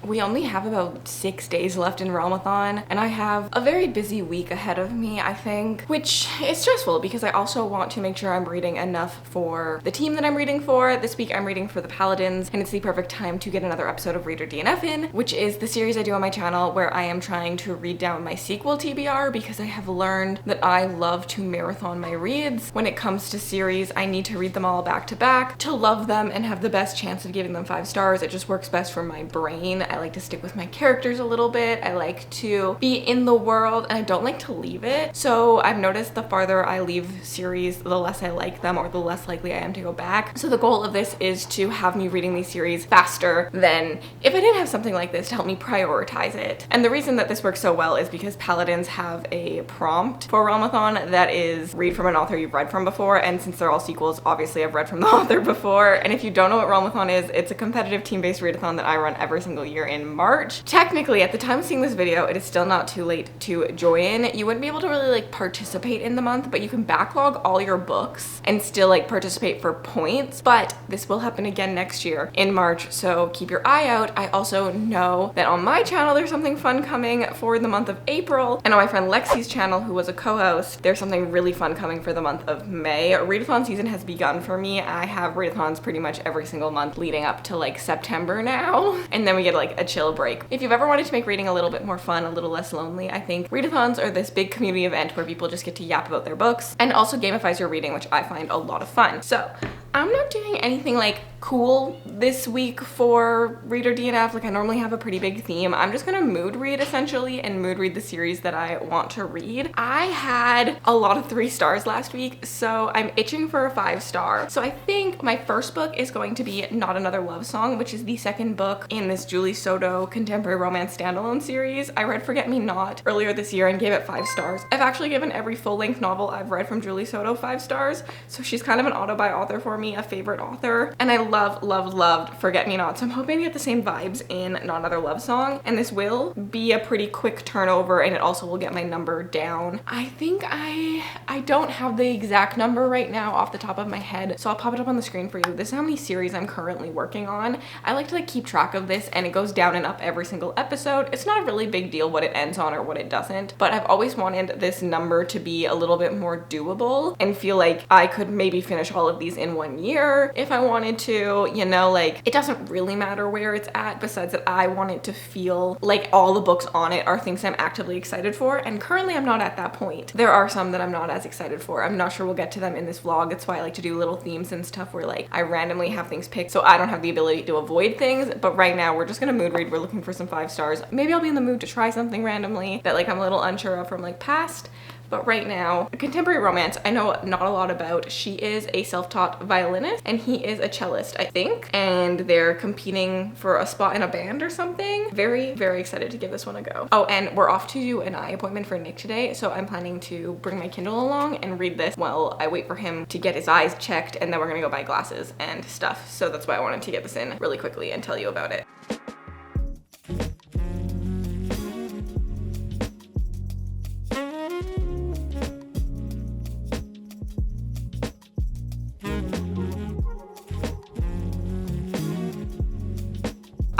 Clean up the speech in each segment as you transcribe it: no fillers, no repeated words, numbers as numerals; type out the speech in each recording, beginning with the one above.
We only have about 6 days left in realmathon, and I have a very busy week ahead of me, I think, which is stressful because I also want to make sure I'm reading enough for the team that I'm reading for. This week I'm reading for the paladins, and it's the perfect time to get another episode of Reader DNF in, which is the series I do on my channel where I am trying to read down my sequel TBR because I have learned that I love to marathon my reads. When it comes to series, I need to read them all back to back to love them and have the best chance of giving them 5 stars. It just works best for my brain. I like to stick with my characters a little bit. I like to be in the world and I don't like to leave it. So I've noticed the farther I leave series, the less I like them or the less likely I am to go back. So the goal of this is to have me reading these series faster than if I didn't have something like this to help me prioritize it. And the reason that this works so well is because paladins have a prompt for realmathon that is read from an author you've read from before, and since they're all sequels, obviously I've read from the author before. And if you don't know what realmathon is, it's a competitive team-based readathon that I run every single year in March. Technically, at the time of seeing this video, it is still not too late to join. You wouldn't be able to really like participate in the month, but you can backlog all your books and still like participate for points. But this will happen again next year in March, so keep your eye out. I also know that on my channel there's something fun coming for the month of April, and on my friend Lexi's channel, who was a co-host, there's something really fun coming for the month of May. Readathon season has begun for me. I have readathons pretty much every single month leading up to like September now, and then we get like a chill break. If you've ever wanted to make reading a little bit more fun, a little less lonely, I think readathons are this big community event where people just get to yap about their books and also gamifies your reading, which I find a lot of fun. So I'm not doing anything like cool this week for Reader DNF. Like I normally have a pretty big theme. I'm just gonna mood read essentially and mood read the series that I want to read. I had a lot of 3 stars last week, so I'm itching for a 5 star. So I think my first book is going to be Not Another Love Song, which is the second book in this Julie Soto contemporary romance standalone series. I read Forget Me Not earlier this year and gave it 5 stars. I've actually given every full-length novel I've read from Julie Soto 5 stars, so she's kind of an auto-buy author for me, a favorite author, and I loved Forget Me Not. So I'm hoping to get the same vibes in Not Another Love Song, and this will be a pretty quick turnover, and it also will get my number down. I think I don't have the exact number right now off the top of my head, so I'll pop it up on the screen for you. This is how many series I'm currently working on. I like to like keep track of this, and it goes down and up every single episode. It's not a really big deal what it ends on or what it doesn't, but I've always wanted this number to be a little bit more doable and feel like I could maybe finish all of these in 1 year if I wanted to, you know, like it doesn't really matter where it's at, besides that I want it to feel like all the books on it are things I'm actively excited for, and currently I'm not at that point. There are some that I'm not as excited for. I'm not sure we'll get to them in this vlog. That's why I like to do little themes and stuff where like I randomly have things picked so I don't have the ability to avoid things. But right now we're just gonna mood read. We're looking for some 5 stars. Maybe I'll be in the mood to try something randomly that like I'm a little unsure of from like past. But right now, a contemporary romance I know not a lot about. She is a self-taught violinist and he is a cellist, I think, and they're competing for a spot in a band or something. Very, very excited to give this one a go. Oh, and we're off to do an eye appointment for Nick today, so I'm planning to bring my Kindle along and read this while I wait for him to get his eyes checked, and then we're gonna go buy glasses and stuff. So that's why I wanted to get this in really quickly and tell you about it.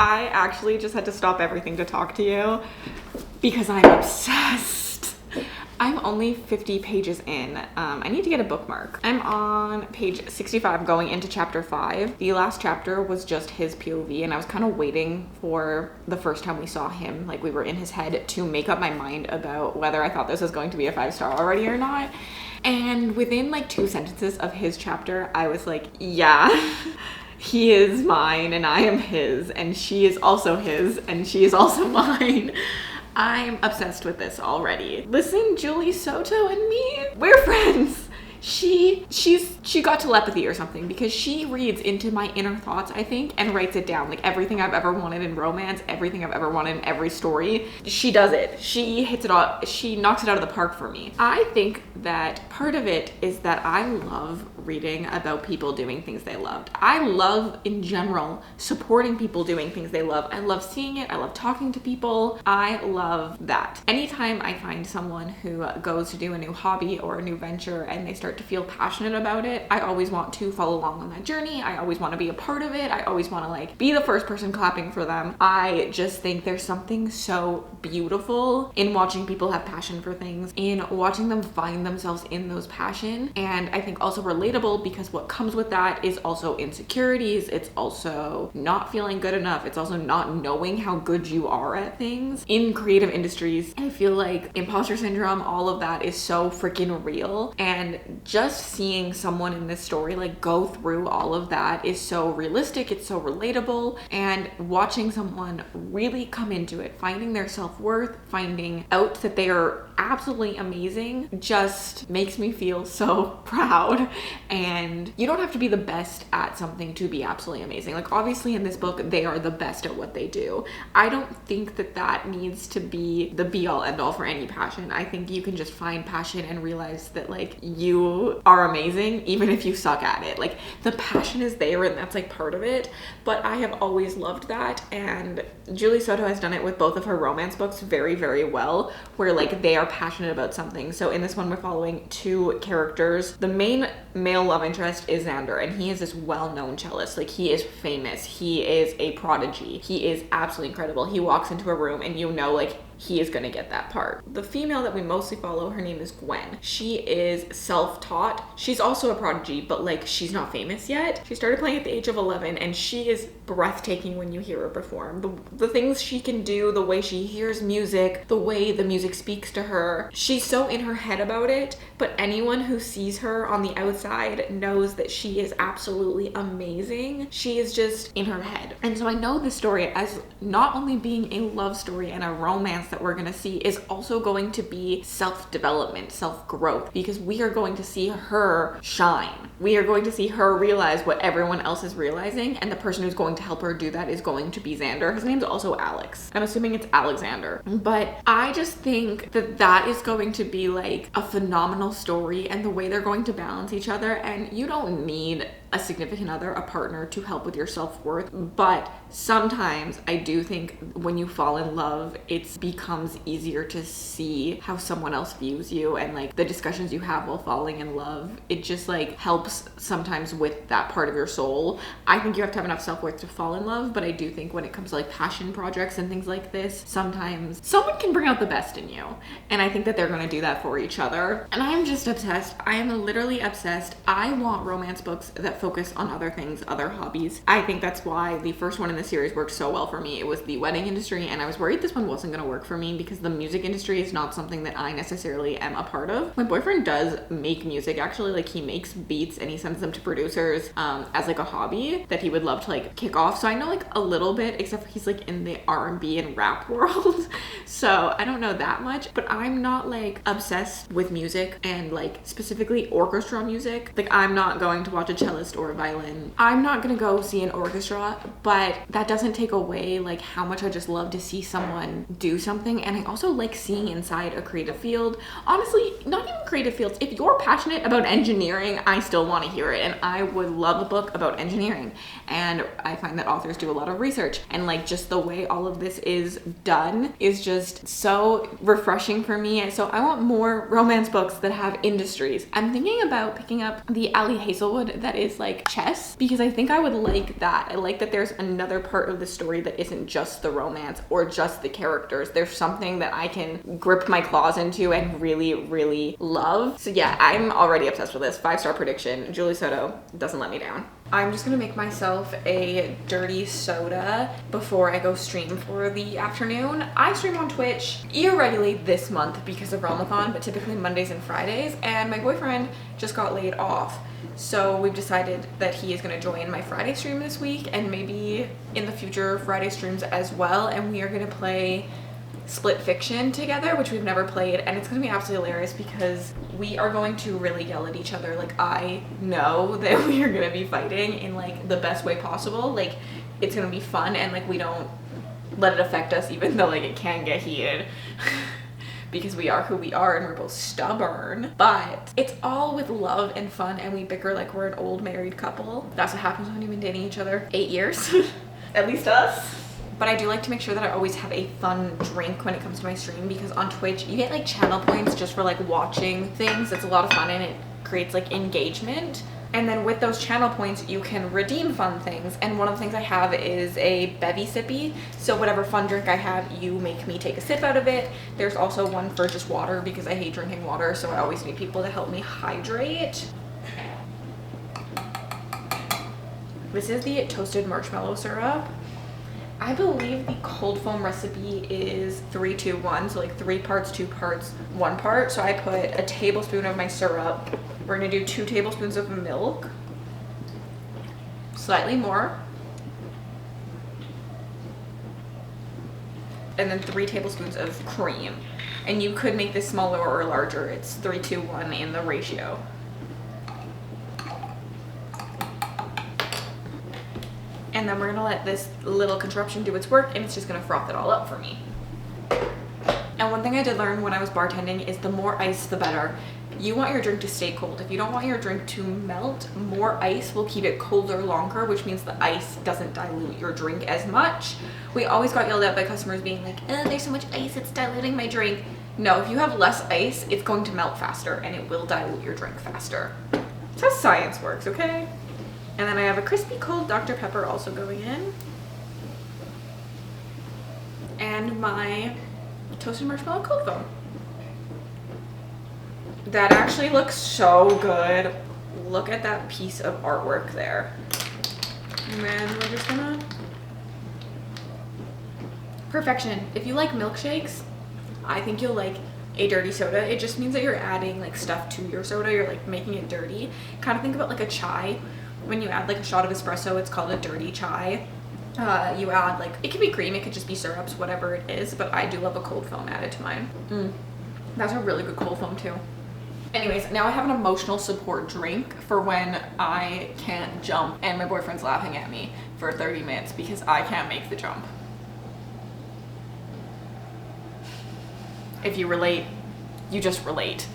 I actually just had to stop everything to talk to you because I'm obsessed. I'm only 50 pages in. I need to get a bookmark. I'm on page 65 going into chapter 5. The last chapter was just his POV, and I was kind of waiting for the first time we saw him, like we were in his head, to make up my mind about whether I thought this was going to be a 5 star already or not. And within like 2 sentences of his chapter, I was like, yeah. He is mine and I am his, and she is also his and she is also mine. I'm obsessed with this already. Listen, Julie Soto and me, we're friends. She got telepathy or something because she reads into my inner thoughts, I think, and writes it down. Like everything I've ever wanted in romance, everything I've ever wanted in every story, she does it. She hits it all. She knocks it out of the park for me. I think that part of it is that I love reading about people doing things they loved. I love, in general, supporting people doing things they love. I love seeing it. I love talking to people. I love that. Anytime I find someone who goes to do a new hobby or a new venture and they start to feel passionate about it, I always want to follow along on that journey. I always want to be a part of it. I always want to like be the first person clapping for them. I just think there's something so beautiful in watching people have passion for things, in watching them find themselves in those passion. And I think also relatable because what comes with that is also insecurities. It's also not feeling good enough. It's also not knowing how good you are at things. In creative industries, I feel like imposter syndrome, all of that is so freaking real. And just seeing someone in this story like go through all of that is so realistic. It's so relatable. And watching someone really come into it, finding their self-worth, finding out that they are absolutely amazing, just makes me feel so proud. And you don't have to be the best at something to be absolutely amazing. Like obviously in this book, they are the best at what they do. I don't think that that needs to be the be all end all for any passion. I think you can just find passion and realize that like you are amazing even if you suck at it. Like the passion is there and that's like part of it. But I have always loved that, and Julie Soto has done it with both of her romance books very, very well, where like they are passionate about something. So in this one, we're following two characters. The main male love interest is Xander, and he is this well-known cellist. Like he is famous. He is a prodigy. He is absolutely incredible. He walks into a room and you know like he is gonna get that part. The female that we mostly follow, her name is Gwen. She is self-taught. She's also a prodigy, but like she's not famous yet. She started playing at the age of 11 and she is breathtaking when you hear her perform. The things she can do, the way she hears music, the way the music speaks to her. She's so in her head about it, but anyone who sees her on the outside knows that she is absolutely amazing. She is just in her head. And so I know this story as not only being a love story and a romance that we're gonna see is also going to be self-development, self-growth, because we are going to see her shine. We are going to see her realize what everyone else is realizing, and the person who's going to help her do that is going to be Xander. His name's also Alex. I'm assuming it's Alexander. But I just think that that is going to be like a phenomenal story, and the way they're going to balance each other. And you don't need a significant other, a partner, to help with your self-worth, but sometimes I do think when you fall in love, it becomes easier to see how someone else views you, and like the discussions you have while falling in love, it just like helps sometimes with that part of your soul. I think you have to have enough self-worth to fall in love, but I do think when it comes to like passion projects and things like this, sometimes someone can bring out the best in you, and I think that they're going to do that for each other. And I am just obsessed. I am literally obsessed. I want romance books that focus on other things, other hobbies. I think that's why the first one in the series worked so well for me. It was the wedding industry, and I was worried this one wasn't going to work for me because the music industry is not something that I necessarily am a part of. My boyfriend does make music, actually. Like he makes beats and he sends them to producers as like a hobby that he would love to like kick off. So I know like a little bit, except for he's like in the R&B and rap world. So I don't know that much, but I'm not like obsessed with music, and like specifically orchestra music. Like I'm not going to watch a cellist or a violin. I'm not gonna go see an orchestra, but that doesn't take away like how much I just love to see someone do something. And I also like seeing inside a creative field. Honestly, not even creative fields. If you're passionate about engineering, I still want to hear it, and I would love a book about engineering. And I find that authors do a lot of research, and like just the way all of this is done is just so refreshing for me. So I want more romance books that have industries. I'm thinking about picking up the Ali Hazelwood that is like chess, because I think I would like that. I like that there's another part of the story that isn't just the romance or just the characters. There's something that I can grip my claws into and really, really love. So yeah, I'm already obsessed with this. 5-star prediction. Julie Soto doesn't let me down. I'm just gonna make myself a dirty soda before I go stream for the afternoon. I stream on Twitch irregularly this month because of realmathon, but typically Mondays and Fridays, and my boyfriend just got laid off. So we've decided that he is gonna join my Friday stream this week, and maybe in the future Friday streams as well, and we are gonna play Split Fiction together, which we've never played, and it's gonna be absolutely hilarious because we are going to really yell at each other. Like I know that we are gonna be fighting in like the best way possible. Like it's gonna be fun, and like we don't let it affect us, even though like it can get heated. because we are who we are and we're both stubborn. But it's all with love and fun, and we bicker like we're an old married couple. That's what happens when you've been dating each other 8 years. At least us. But I do like to make sure that I always have a fun drink when it comes to my stream, because on Twitch you get like channel points just for like watching things. It's a lot of fun and it creates like engagement. And then with those channel points you can redeem fun things, and one of the things I have is a bevy sippy. So whatever fun drink I have, you make me take a sip out of it. There's also one for just water because I hate drinking water, so I always need people to help me hydrate. This is the toasted marshmallow syrup. I believe the cold foam recipe is 3-2-1, so like 3 parts, 2 parts, 1 part. So I put a tablespoon of my syrup. We're gonna do 2 tablespoons of milk, slightly more, and then 3 tablespoons of cream. And you could make this smaller or larger. It's 3-2-1 in the ratio. And then we're gonna let this little contraption do its work, and it's just gonna froth it all up for me. And one thing I did learn when I was bartending is the more ice, the better. You want your drink to stay cold. If you don't want your drink to melt, more ice will keep it colder longer, which means the ice doesn't dilute your drink as much. We always got yelled at by customers being like, there's so much ice, it's diluting my drink. No, if you have less ice, it's going to melt faster and it will dilute your drink faster. That's how science works, okay? And then I have a crispy cold Dr. Pepper also going in. And my toasted marshmallow cold foam. That actually looks so good. Look at that piece of artwork there. And then we're just gonna... Perfection. If you like milkshakes, I think you'll like a dirty soda. It just means that you're adding like stuff to your soda. You're like making it dirty. Kind of think about like a chai. When you add like a shot of espresso, it's called a dirty chai. You add like, it could be cream, it could just be syrups, whatever it is, but I do love a cold foam added to mine. That's a really good cold foam too. Anyways, now I have an emotional support drink for when I can't jump and my boyfriend's laughing at me for 30 minutes because I can't make the jump. If you relate, you just relate.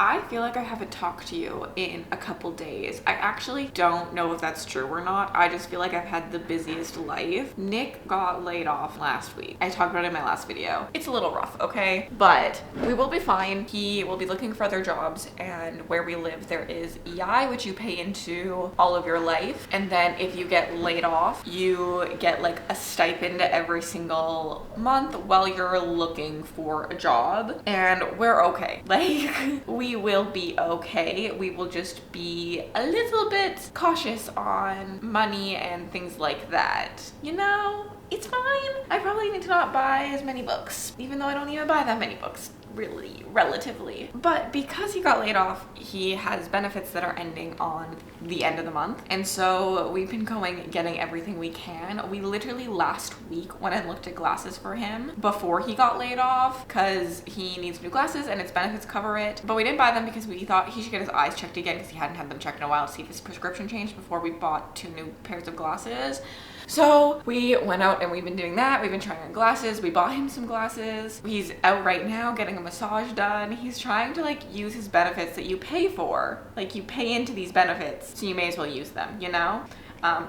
I feel like I haven't talked to you in a couple days. I actually don't know if that's true or not. I just feel like I've had the busiest life. Nick got laid off last week. I talked about it in my last video. It's a little rough, okay? But we will be fine. He will be looking for other jobs, and where we live there is EI, which you pay into all of your life. And then if you get laid off, you get like a stipend every single month while you're looking for a job. And we're okay. Like, we will be okay. We will just be a little bit cautious on money and things like that. You know, it's fine. I probably need to not buy as many books, even though I don't even buy that many books, really, relatively. But because he got laid off, he has benefits that are ending on the end of the month. And so we've been getting everything we can. We literally last week went and looked at glasses for him before he got laid off because he needs new glasses and its benefits cover it. But we didn't buy them because we thought he should get his eyes checked again because he hadn't had them checked in a while to see if his prescription changed before we bought 2 new pairs of glasses. So we went out and we've been doing that. We've been trying on glasses. We bought him some glasses. He's out right now getting a massage done. He's trying to like use his benefits that you pay for. Like, you pay into these benefits, so you may as well use them, you know?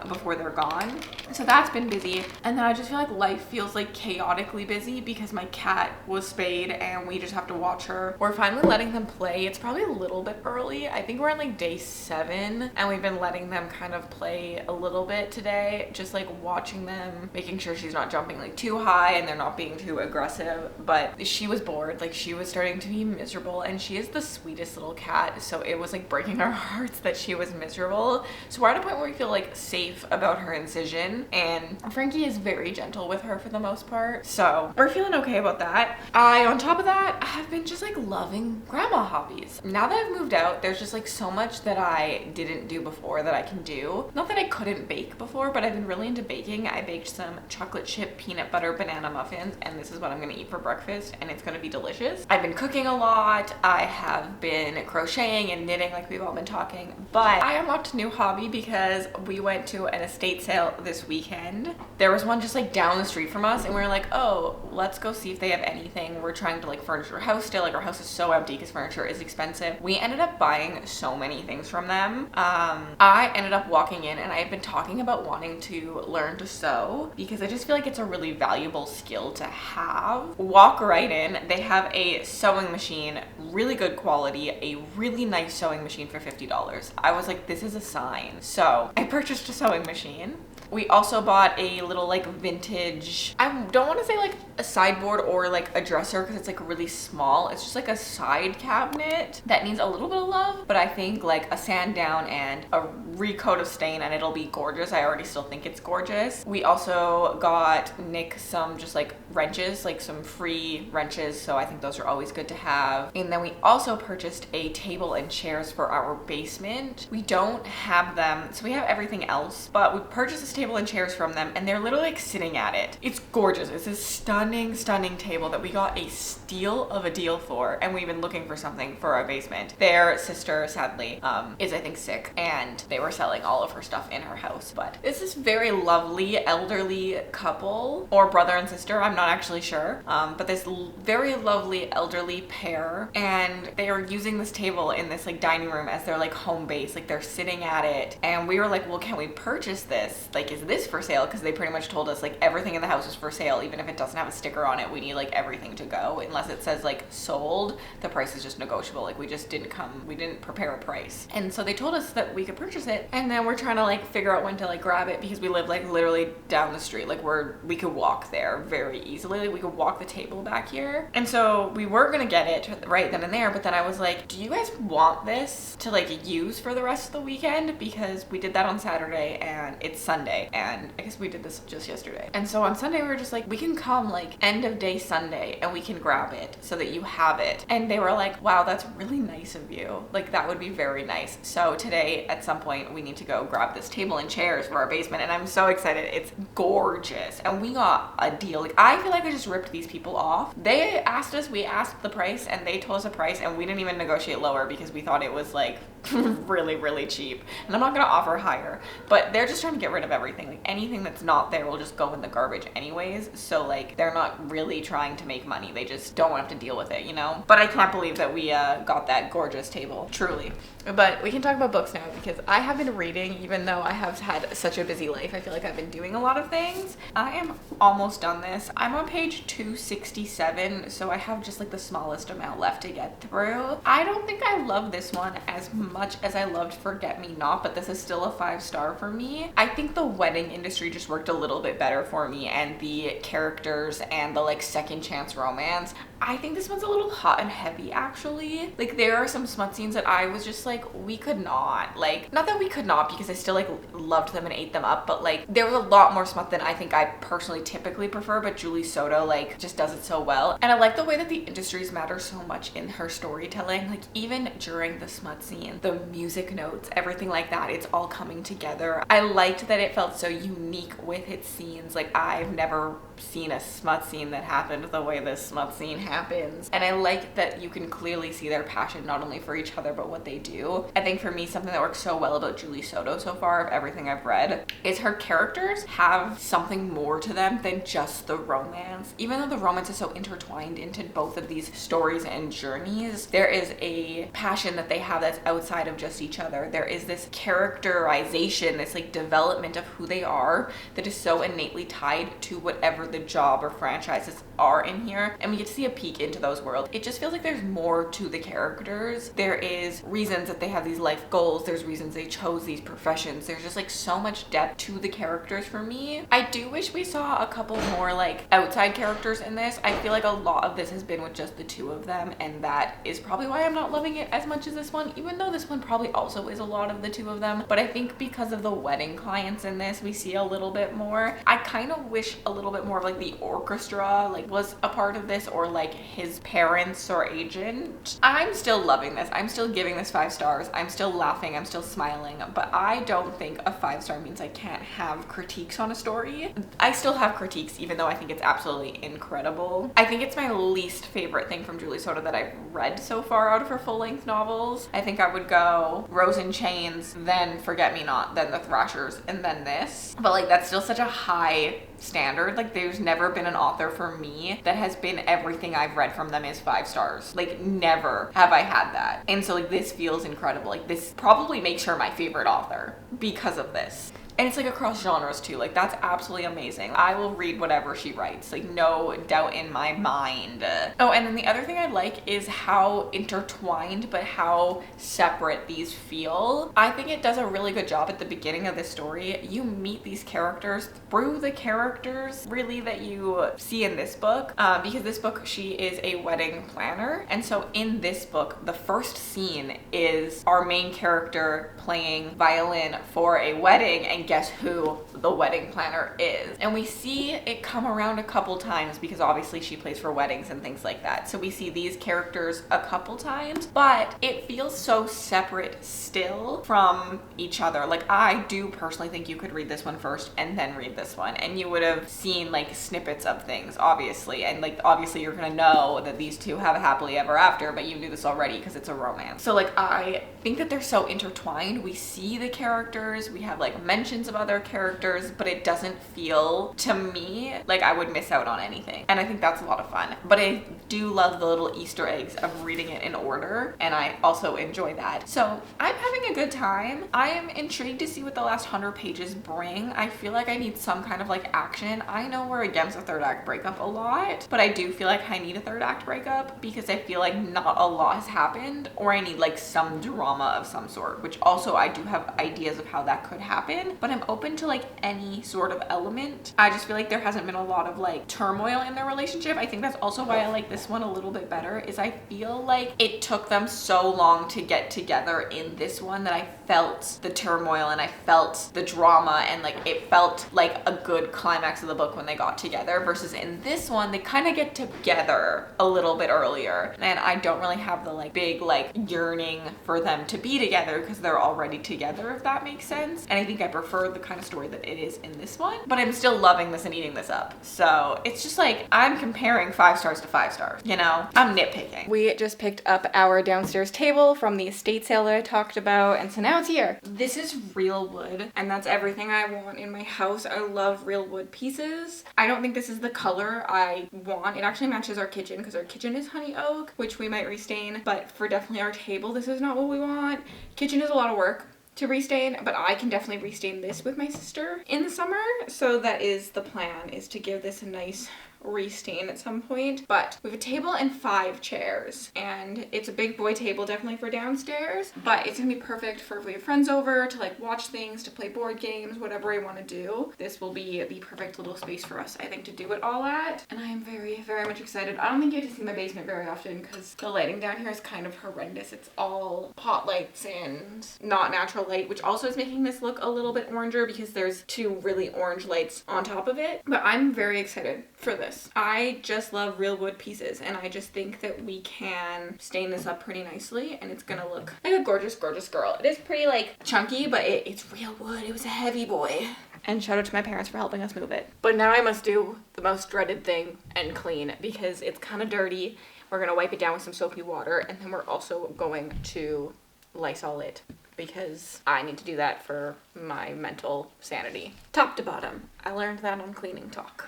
Before they're gone. So that's been busy. And then I just feel like life feels like chaotically busy because my cat was spayed and we just have to watch her. We're finally letting them play. It's probably a little bit early. I think we're on like day 7 and we've been letting them kind of play a little bit today. Just like watching them, making sure she's not jumping like too high and they're not being too aggressive. But she was bored. Like, she was starting to be miserable, and she is the sweetest little cat. So it was like breaking our hearts that she was miserable. So we're at a point where we feel like safe about her incision, and Frankie is very gentle with her for the most part, so we're feeling okay about that. On top of that, have been just like loving grandma hobbies. Now that I've moved out, there's just like so much that I didn't do before that I can do. Not that I couldn't bake before, but I've been really into baking. I baked some chocolate chip peanut butter banana muffins, and this is what I'm gonna eat for breakfast, and it's gonna be delicious. I've been cooking a lot. I have been crocheting and knitting like we've all been talking, but I unlocked a new hobby because we went went to an estate sale this weekend. There was one just like down the street from us, and we were like, oh, let's go see if they have anything. We're trying to like furnish our house still. Like our house is so empty because furniture is expensive. We ended up buying so many things from them. I ended up walking in, and I had been talking about wanting to learn to sew because I just feel like it's a really valuable skill to have. Walk right in. They have a sewing machine, really good quality, a really nice sewing machine for $50. I was like, this is a sign. So I purchased a sewing machine. We also bought a little like vintage, I don't want to say like a sideboard or like a dresser because it's like really small. It's just like a side cabinet that needs a little bit of love, but I think like a sand down and a recoat of stain and it'll be gorgeous. I already still think it's gorgeous. We also got Nick some just like wrenches, like some free wrenches, so I think those are always good to have. And then we also purchased a table and chairs for our basement. We don't have them, so we have everything else, but we purchased this table and chairs from them, and they're literally like sitting at it. It's gorgeous. It's a stunning table that we got a steal of a deal for, and we've been looking for something for our basement. Their sister sadly is I think sick, and they were selling all of her stuff in her house. But this is very lovely elderly couple, or brother and sister, I'm not actually sure, but this very lovely elderly pair, and they are using this table in this like dining room as their like home base. Like they're sitting at it, and we were like, well, can we purchase this? Like, is this for sale? Because they pretty much told us like everything in the house is for sale, even if it doesn't have a sticker on it. We need like everything to go, unless it says like sold. The price is just negotiable. Like we didn't prepare a price, and so they told us that we could purchase it, and then we're trying to like figure out when to like grab it because we live like literally down the street. Like we could walk there very easily. Like we could walk the table back here, and so we were gonna get it right then and there. But then I was like, do you guys want this to like use for the rest of the weekend? Because we did that on Saturday and it's Sunday, and I guess we did this just yesterday. And so on Sunday we were just like, we can come like end of day Sunday and we can grab it so that you have it. And they were like, wow, that's really nice of you. Like that would be very nice. So today at some point we need to go grab this table and chairs for our basement, and I'm so excited. It's gorgeous, and we got a deal. Like I feel like I just ripped these people off. They asked us, we asked the price, and they told us a price, and we didn't even negotiate lower because we thought it was like really cheap, and I'm not gonna offer higher. But they're just trying to get rid of everything. Like anything that's not there will just go in the garbage anyways, so like they're not really trying to make money. They just don't want to have to deal with it, you know? But I can't believe that we got that gorgeous table, truly. But we can talk about books now because I have been reading, even though I have had such a busy life. I feel like I've been doing a lot of things. I am almost done this. I'm on page 267, so I have just like the smallest amount left to get through. I don't think I love this one as much as I loved Forget Me Not, but this is still a 5-star for me. I think the wedding industry just worked a little bit better for me, and the characters and the like second chance romance. I think this one's a little hot and heavy actually. Like there are some smut scenes that I was just like, we could not. Like, not that we could not, because I still like loved them and ate them up, but like there was a lot more smut than I think I personally typically prefer, but Julie Soto like just does it so well. And I like the way that the industries matter so much in her storytelling. Like even during the smut scene, the music notes, everything like that, it's all coming together. I liked that it felt so unique with its scenes. Like I've never seen a smut scene that happened the way this smut scene happens, and I like that you can clearly see their passion not only for each other but what they do. I think for me, something that works so well about Julie Soto so far of everything I've read is her characters have something more to them than just the romance. Even though the romance is so intertwined into both of these stories and journeys, there is a passion that they have that's outside of just each other. There is this characterization, this like development of who they are that is so innately tied to whatever the job or franchises are in here, and we get to see a peek into those worlds. It just feels like there's more to the characters. There is reasons that they have these life goals, there's reasons they chose these professions. There's just like so much depth to the characters for me. I do wish we saw a couple more like outside characters in this. I feel like a lot of this has been with just the two of them, and that is probably why I'm not loving it as much as this one, even though this one probably also is a lot of the two of them. But I think because of the wedding clients in this, we see a little bit more. I kind of wish a little bit more more of like the orchestra like was a part of this, or like his parents or agent. I'm still loving this. I'm still giving this 5 stars. I'm still laughing. I'm still smiling. But I don't think a 5-star means I can't have critiques on a story. I still have critiques, even though I think it's absolutely incredible. I think it's my least favorite thing from Julie Soda that I've read so far out of her full-length novels. I think I would go Rose in Chains, then Forget Me Not, then The Thrashers, and then this. But like that's still such a high standard. Like there's never been an author for me that has been everything I've read from them is 5 stars. Like never have I had that. And so like this feels incredible. Like this probably makes her my favorite author because of this. And it's like across genres too. Like that's absolutely amazing. I will read whatever she writes. Like no doubt in my mind. Oh, and then the other thing I like is how intertwined but how separate these feel. I think it does a really good job at the beginning of this story. You meet these characters through the characters really that you see in this book. Because this book, she is a wedding planner. And so in this book, the first scene is our main character playing violin for a wedding, and guess who the wedding planner is. And we see it come around a couple times because obviously she plays for weddings and things like that. So we see these characters a couple times, but it feels so separate still from each other. Like I do personally think you could read this one first and then read this one, and you would have seen like snippets of things, obviously. And like obviously you're gonna know that these two have a happily ever after, but you knew this already because it's a romance. So like I think that they're so intertwined. We see the characters, we have like mentions of other characters, but it doesn't feel to me like I would miss out on anything. And I think that's a lot of fun. But I do love the little Easter eggs of reading it in order, and I also enjoy that. So I'm having a good time. I am intrigued to see what the last 100 pages bring. I feel like I need some kind of like action. I know we're against a 3rd act breakup a lot, but I do feel like I need a 3rd act breakup because I feel like not a lot has happened, or I need like some drama of some sort, which also I do have ideas of how that could happen, but I'm open to like any sort of element. I just feel like there hasn't been a lot of like turmoil in their relationship. I think that's also why I like this one a little bit better, is I feel like it took them so long to get together in this one that I felt the turmoil and I felt the drama, and like it felt like a good climax of the book when they got together, versus in this one they kind of get together a little bit earlier, and I don't really have the like big like yearning for them to be together because they're already together, if that makes sense. And I think I prefer the kind of story that it is in this one, but I'm still loving this and eating this up. So it's just like I'm comparing 5 stars to 5 stars, you know? I'm nitpicking. We just picked up our downstairs table from the estate sale that I talked about, and so now it's here. This is real wood, and that's everything I want in my house. I love real wood pieces. I don't think this is the color I want. It actually matches our kitchen because our kitchen is honey oak, which we might restain, but for definitely our table, this is not what we want. Kitchen is a lot of work to restain, but I can definitely restain this with my sister in the summer. So that is the plan, is to give this a nice restain at some point. But we have a table and 5 chairs, and it's a big boy table definitely for downstairs, but it's gonna be perfect for if we have friends over to like watch things, to play board games, whatever I want to do. This will be the perfect little space for us, I think, to do it all at, and I am very, very much excited. I don't think you get to see my basement very often because the lighting down here is kind of horrendous. It's all pot lights and not natural light, which also is making this look a little bit oranger because there's 2 really orange lights on top of it. But I'm very excited for this. I just love real wood pieces, and I just think that we can stain this up pretty nicely, and it's gonna look like a gorgeous, gorgeous girl. It is pretty like chunky, but it's real wood. It was a heavy boy. And shout out to my parents for helping us move it. But now I must do the most dreaded thing and clean, because it's kind of dirty. We're gonna wipe it down with some soapy water, and then we're also going to Lysol it, because I need to do that for my mental sanity. Top to bottom. I learned that on Cleaning Talk.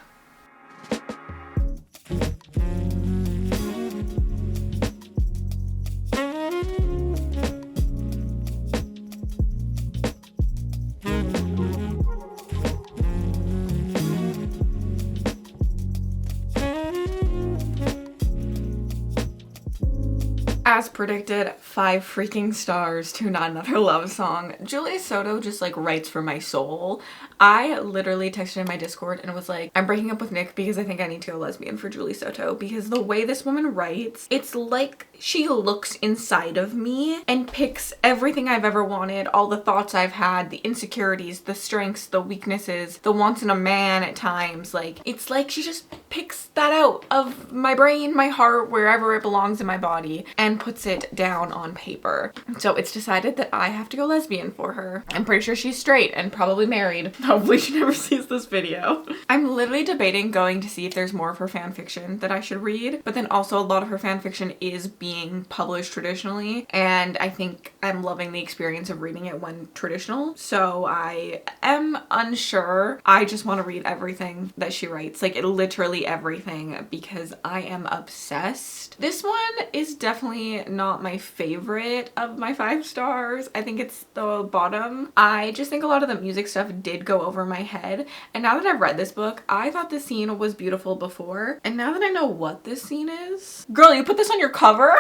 As predicted, 5 freaking stars to Not Another Love Song. Julia Soto just like writes for my soul. I literally texted in my Discord and was like, I'm breaking up with Nick because I think I need to go lesbian for Julie Soto, because the way this woman writes, it's like she looks inside of me and picks everything I've ever wanted, all the thoughts I've had, the insecurities, the strengths, the weaknesses, the wants in a man at times. Like, it's like she just picks that out of my brain, my heart, wherever it belongs in my body, and puts it down on paper. So it's decided that I have to go lesbian for her. I'm pretty sure she's straight and probably married. Hopefully she never sees this video. I'm literally debating going to see if there's more of her fan fiction that I should read, but then also a lot of her fan fiction is being published traditionally, and I think I'm loving the experience of reading it when traditional, so I am unsure. I just want to read everything that she writes, like literally everything, because I am obsessed. This one is definitely not my favorite of my 5 stars. I think it's the bottom. I just think a lot of the music stuff did go over my head, and now that I've read this book, I thought the scene was beautiful before, and now that I know what this scene is, girl, you put this on your cover?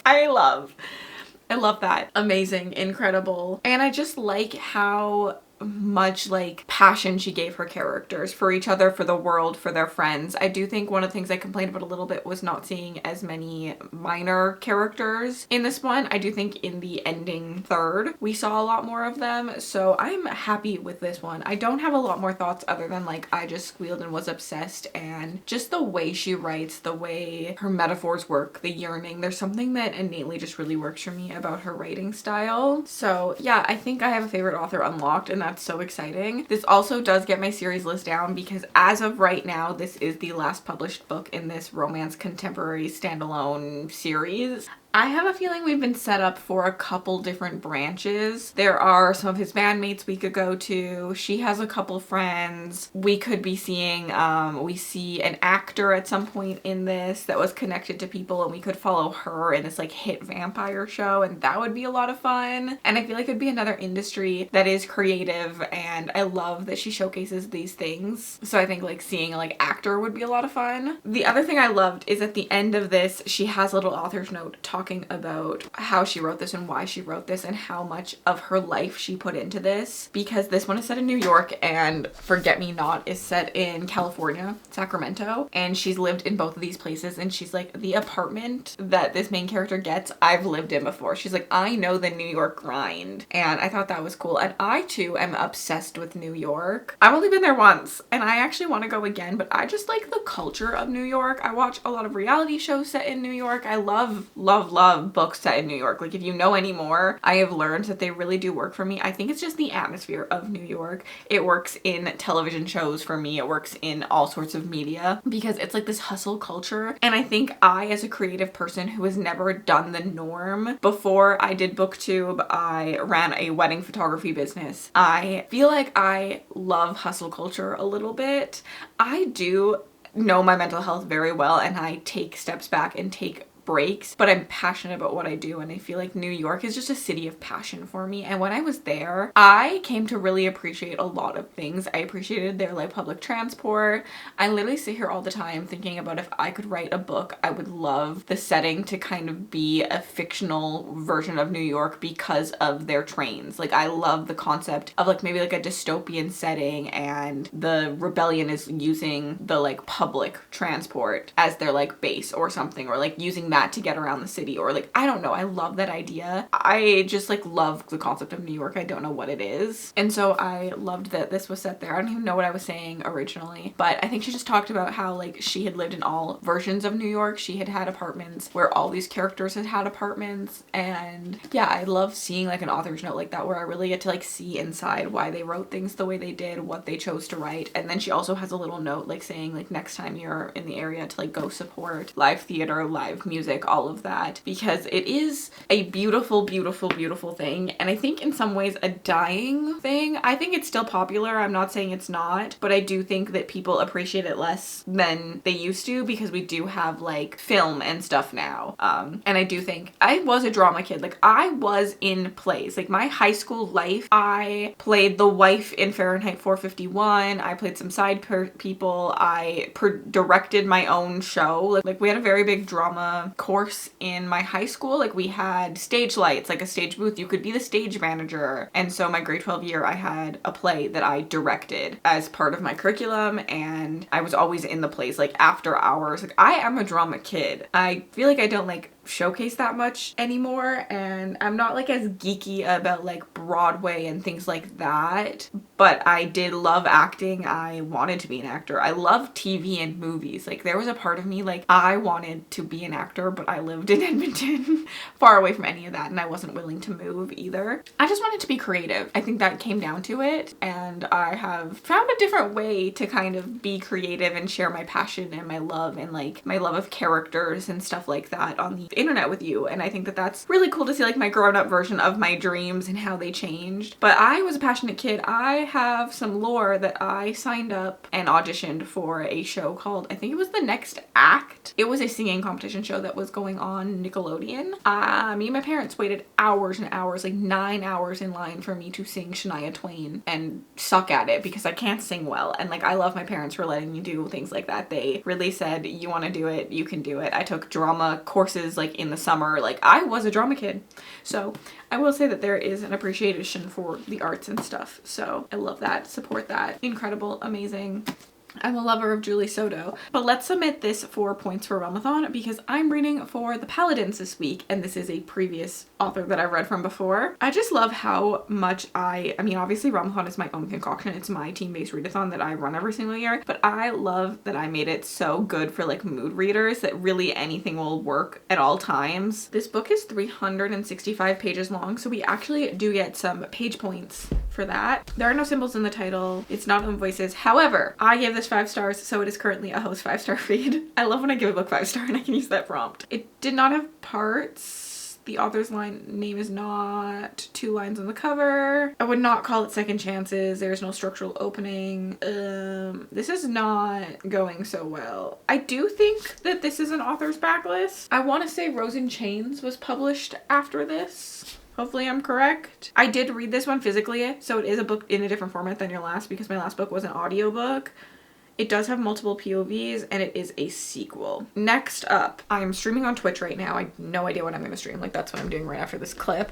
I love that. Amazing, incredible. And I just like how much like passion she gave her characters for each other, for the world, for their friends. I do think one of the things I complained about a little bit was not seeing as many minor characters in this one. I do think in the ending third we saw a lot more of them, so I'm happy with this one. I don't have a lot more thoughts other than like I just squealed and was obsessed, and just the way she writes, the way her metaphors work, the yearning. There's something that innately just really works for me about her writing style. So yeah, I think I have a favorite author unlocked, and that's so exciting. This also does get my series list down because as of right now, this is the last published book in this romance contemporary standalone series. I have a feeling we've been set up for a couple different branches. There are some of his bandmates we could go to. She has a couple friends. We could be seeing, we see an actor at some point in this that was connected to people, and we could follow her in this like hit vampire show, and that would be a lot of fun. And I feel like it'd be another industry that is creative, and I love that she showcases these things. So I think like seeing a like actor would be a lot of fun. The other thing I loved is at the end of this, she has a little author's note talking about how she wrote this and why she wrote this and how much of her life she put into this, because this one is set in New York and Forget Me Not is set in California, Sacramento, and she's lived in both of these places, and she's like, the apartment that this main character gets, I've lived in before. She's like, I know the New York grind, and I thought that was cool. And I too am obsessed with New York. I've only been there once and I actually want to go again, but I just like the culture of New York. I watch a lot of reality shows set in New York. I love books set in New York. Like, if you know any more, I have learned that they really do work for me. I think it's just the atmosphere of New York. It works in television shows for me. It works in all sorts of media because it's like this hustle culture. And I think I, as a creative person who has never done the norm, before I did BookTube, I ran a wedding photography business. I feel like I love hustle culture a little bit. I do know my mental health very well, and I take steps back and take breaks, but I'm passionate about what I do, and I feel like New York is just a city of passion for me. And when I was there, I came to really appreciate a lot of things. I appreciated their like public transport. I literally sit here all the time thinking about if I could write a book, I would love the setting to kind of be a fictional version of New York because of their trains. Like, I love the concept of like maybe like a dystopian setting, and the rebellion is using the like public transport as their like base or something, or like using that to get around the city, or like, I don't know. I love that idea. I just like love the concept of New York. I don't know what it is. And so I loved that this was set there. I don't even know what I was saying originally, but I think she just talked about how like she had lived in all versions of New York. She had had apartments where all these characters had had apartments, and yeah, I love seeing like an author's note like that where I really get to like see inside why they wrote things the way they did, what they chose to write. And then she also has a little note like saying like next time you're in the area to like go support live theater, live music, all of that, because it is a beautiful, beautiful, beautiful thing. And I think in some ways a dying thing. I think it's still popular. I'm not saying it's not, but I do think that people appreciate it less than they used to because we do have like film and stuff now. And I do think I was a drama kid. Like, I was in plays. Like, my high school life, I played the wife in Fahrenheit 451. I played some side people. I directed my own show. Like we had a very big drama drama course in my high school. Like we had stage lights, like a stage booth. You could be the stage manager. And so my grade 12 year, I had a play that I directed as part of my curriculum, and I was always in the plays like after hours. Like I am a drama kid. I feel like I don't like showcase that much anymore, and I'm not like as geeky about like Broadway and things like that, but I did love acting. I wanted to be an actor. I love TV and movies. Like there was a part of me like I wanted to be an actor, but I lived in Edmonton far away from any of that, and I wasn't willing to move either. I just wanted to be creative. I think that came down to it, and I have found a different way to kind of be creative and share my passion and my love and like my love of characters and stuff like that on the internet with you. And I think that that's really cool to see like my grown-up version of my dreams and how they changed. But I was a passionate kid. I have some lore that I signed up and auditioned for a show called, I think it was The Next Act. It was a singing competition show that was going on Nickelodeon. Me and my parents waited hours and hours, like 9 hours in line for me to sing Shania Twain and suck at it because I can't sing well. And like I love my parents for letting me do things like that. They really said, you want to do it, you can do it. I took drama courses like in the summer. Like I was a drama kid. So I will say that there is an appreciation for the arts and stuff. So I love that, support that. Incredible, amazing. I'm a lover of Julie Soto. But let's submit this for points for realmathon because I'm reading for the Paladins this week, and this is a previous author that I've read from before. I just love how much I mean, obviously realmathon is my own concoction. It's my team-based readathon that I run every single year, but I love that I made it so good for like mood readers that really anything will work at all times. This book is 365 pages long, so we actually do get some page points for that. There are no symbols in the title. It's not on voices. However, I gave this 5 stars, so it is currently a host 5-star read. I love when I give a book 5-star and I can use that prompt. It did not have parts. The author's name is not 2 lines on the cover. I would not call it second chances. There's no structural opening. This is not going so well. I do think that this is an author's backlist. I want to say Rose in Chains was published after this. Hopefully I'm correct. I did read this one physically, so it is a book in a different format than your last because my last book was an audiobook. It does have multiple POVs and it is a sequel. Next up, I'm streaming on Twitch right now. I have no idea what I'm going to stream. Like that's what I'm doing right after this clip.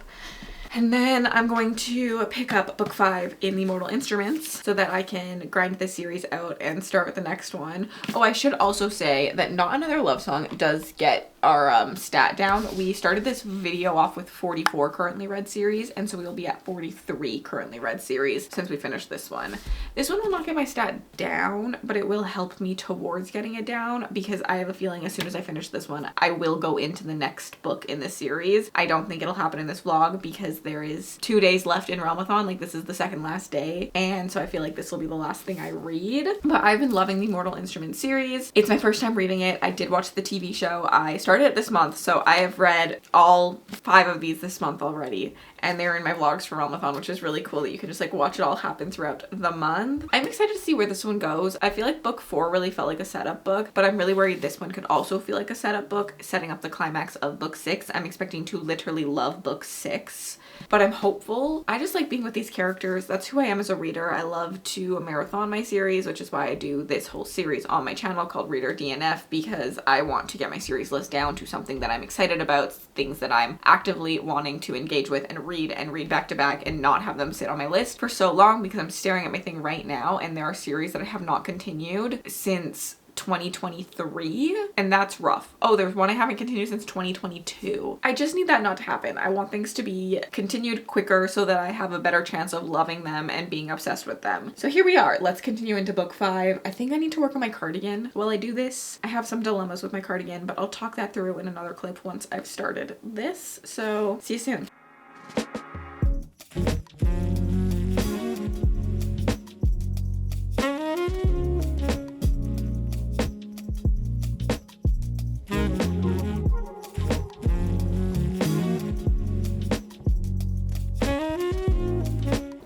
And then I'm going to pick up book 5 in the Mortal Instruments so that I can grind this series out and start the next one. Oh, I should also say that Not Another Love Song does get our stat down. We started this video off with 44 currently read series, and so we will be at 43 currently read series since we finished this one. This one will not get my stat down, but it will help me towards getting it down because I have a feeling as soon as I finish this one, I will go into the next book in this series. I don't think it'll happen in this vlog because there is 2 days left in realmathon. Like this is the second last day, and so I feel like this will be the last thing I read. But I've been loving the Mortal Instruments series. It's my first time reading it. I did watch the TV show. I started it this month, so I have read all 5 of these this month already, and they're in my vlogs for realmathon, which is really cool that you can just like watch it all happen throughout the month. I'm excited to see where this one goes. I feel like book 4 really felt like a setup book, but I'm really worried this one could also feel like a setup book, setting up the climax of book 6. I'm expecting to literally love book 6, but I'm hopeful. I just like being with these characters. That's who I am as a reader. I love to marathon my series, which is why I do this whole series on my channel called Reader DNF, because I want to get my series list down to something that I'm excited about, things that I'm actively wanting to engage with and read back to back and not have them sit on my list for so long, because I'm staring at my thing right now and there are series that I have not continued since 2023, and that's rough. Oh, there's one I haven't continued since 2022. I just need that not to happen. I want things to be continued quicker so that I have a better chance of loving them and being obsessed with them. So here we are. Let's continue into book 5. I think I need to work on my cardigan. While I do this, I have some dilemmas with my cardigan, but I'll talk that through in another clip once I've started this. So see you soon.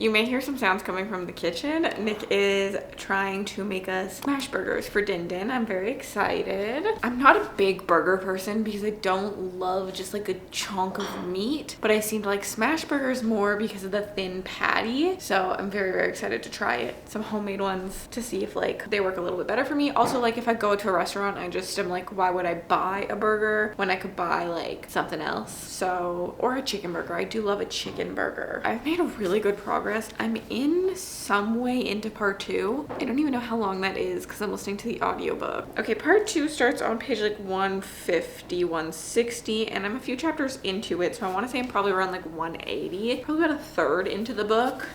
You may hear some sounds coming from the kitchen. Nick is trying to make us smash burgers for Din Din. I'm very excited. I'm not a big burger person because I don't love just like a chunk of meat, but I seem to like smash burgers more because of the thin patty. So I'm very, very excited to try it. Some homemade ones to see if like they work a little bit better for me. Also, like if I go to a restaurant, I just am like, why would I buy a burger when I could buy like something else? So, or a chicken burger. I do love a chicken burger. I've made a really good progress. I'm in some way into part 2. I don't even know how long that is because I'm listening to the audiobook. Okay, part 2 starts on page like 150, 160, and I'm a few chapters into it. So I want to say I'm probably around like 180, probably about a third into the book.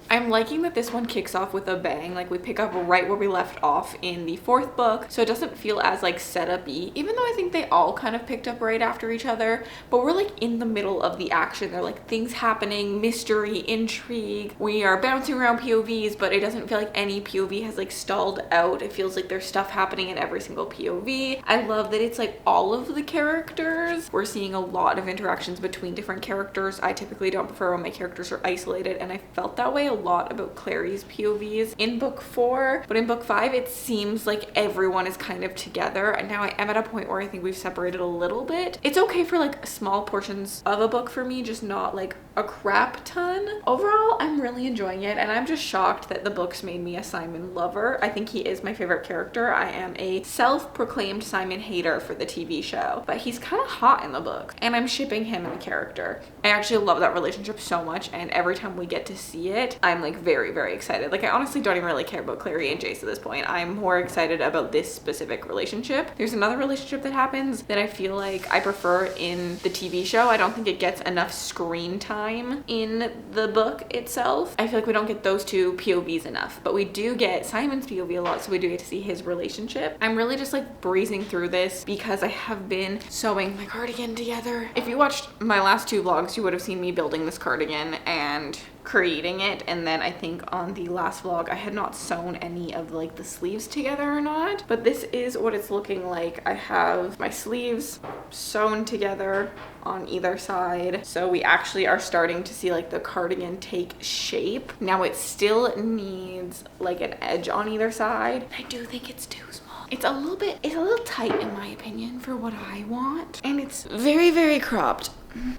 I'm liking that this one kicks off with a bang. Like we pick up right where we left off in the 4th book. So it doesn't feel as like setup-y, even though I think they all kind of picked up right after each other, but we're like in the middle of the action. There are like things happening, mystery, intrigue. We are bouncing around POVs, but it doesn't feel like any POV has like stalled out. It feels like there's stuff happening in every single POV. I love that it's like all of the characters. We're seeing a lot of interactions between different characters. I typically don't prefer when my characters are isolated, and I felt that way a lot about Clary's POVs in book 4, but in book 5 it seems like everyone is kind of together, and now I am at a point where I think we've separated a little bit. It's okay for like small portions of a book for me, just not like a crap ton. Overall, I'm really enjoying it, and I'm just shocked that the books made me a Simon lover. I think he is my favorite character. I am a self-proclaimed Simon hater for the TV show, but he's kind of hot in the book, and I'm shipping him in the character. I actually love that relationship so much, and every time we get to see it, I'm like very, very excited. Like I honestly don't even really care about Clary and Jace at this point. I'm more excited about this specific relationship. There's another relationship that happens that I feel like I prefer in the TV show. I don't think it gets enough screen time in the book itself. I feel like we don't get those two POVs enough, but we do get Simon's POV a lot, so we do get to see his relationship. I'm really just like breezing through this because I have been sewing my cardigan together. If you watched my last 2 vlogs, you would have seen me building this cardigan and creating it, and then I think on the last vlog I had not sewn any of like the sleeves together or not, but this is what it's looking like. I have my sleeves sewn together on either side, so we actually are starting to see like the cardigan take shape. Now it still needs like an edge on either side. I do think it's too small. It's a little tight in my opinion for what I want, and it's very, very cropped.